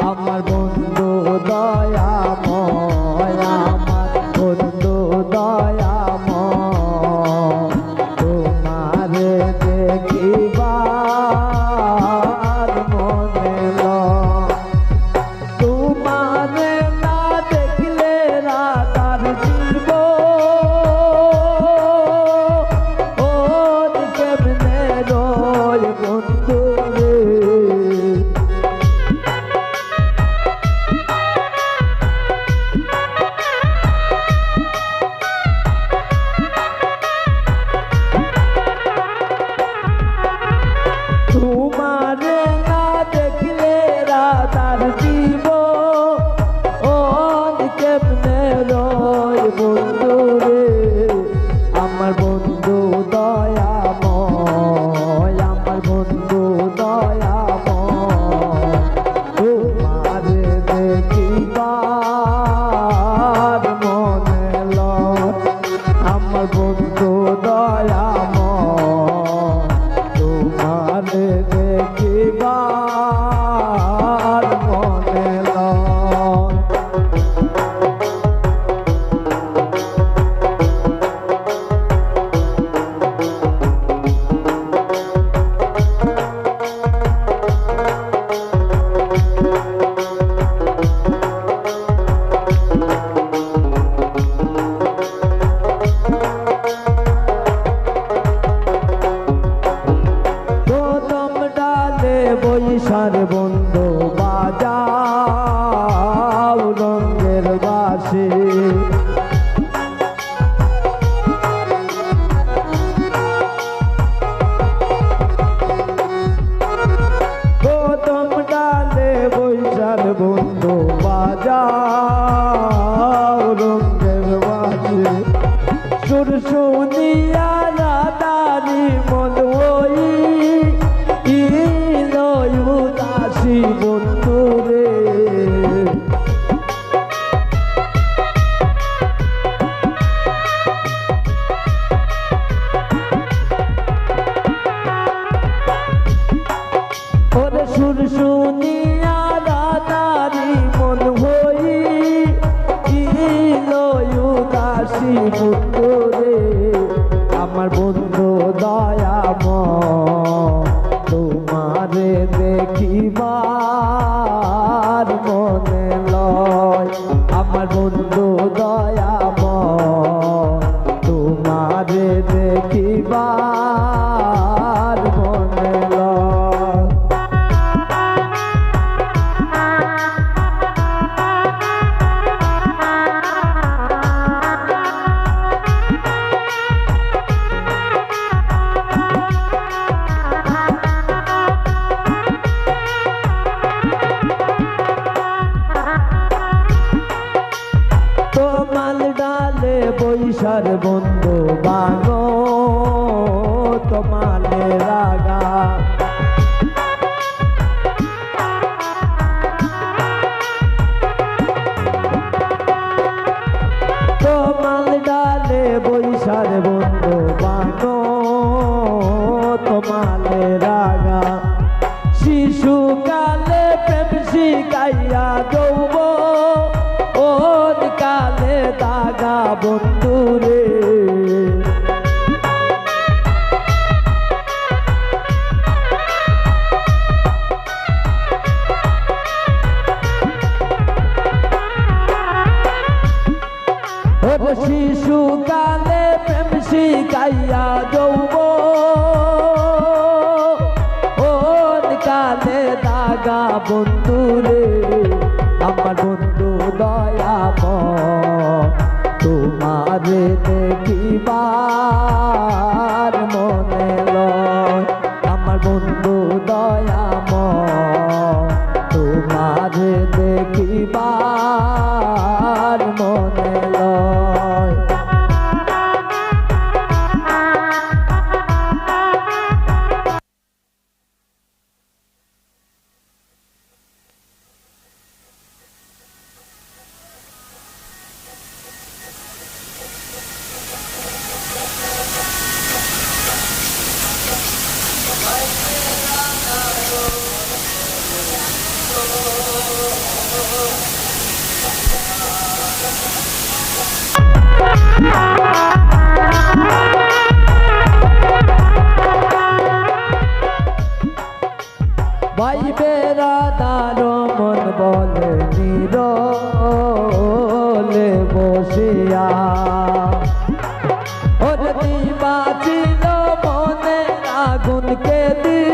আমার বন্ধু দয়াময়, আমার বন্ধু দয়াময়, তোমারে দেখিবার মনে লয়। তোমারে না দেখলে রাতার জীব ও কেমনে রয় বন্ধু রে। তোমারে না দেখলে রাতার জীব ও কেমনে রয় বন্ধু রে। আমার বন্ধু দয়াময়, আমার বন্ধু দয়াময়, তোমারে দেখিবার মনে লয়। আমার বন্ধু দয়াময়, তোমারে দেখিবার মনে লয়। প্রথম ডালে বৈশার বন্ধু বাজাও রঙের বাঁশি। প্রথম ডালে বৈশার বন্ধু বাজাও রঙের বাঁশি। সুর শুনিয়া রাতারি মন ওই উদাসী বন্ধু রে। ওরে সুর শুনিয়া রাতারি মন হই উদাসী বন্ধু রে। আমার বন্ধু দয়াময়, তোমারে দেখিবার মনে লয়। আমার বন্ধু দয়াময়, তোমারে দেখিবার মনে লয়। তোমার ডালে বৈশার বন্ধু বাঙো তোমালে রাগা। তোমার ডালে বৈশার বন্ধু বাঙো তোমালে রাগা। শিশুকালে প্রেম শিখাইয়া যৌব ওর কালে দাগা বন্ধু রে। শিশুকালে প্রেম শিখাইয়া যৌব ওর কালে দাগা বন্ধু রে। আমার বন্ধু দয়াময়, তোমারে দেখিবার মনে লয়। আমার বন্ধু দয়াময়, তোমারে দেখিবার মনে লয়। ভাই বেড়াদার মন বলে নীরলে বসিয়া ওর দিবা ছিল মনে আগুনকে দিলো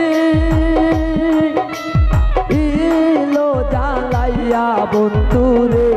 জ্বালাইয়া বন্ধুরে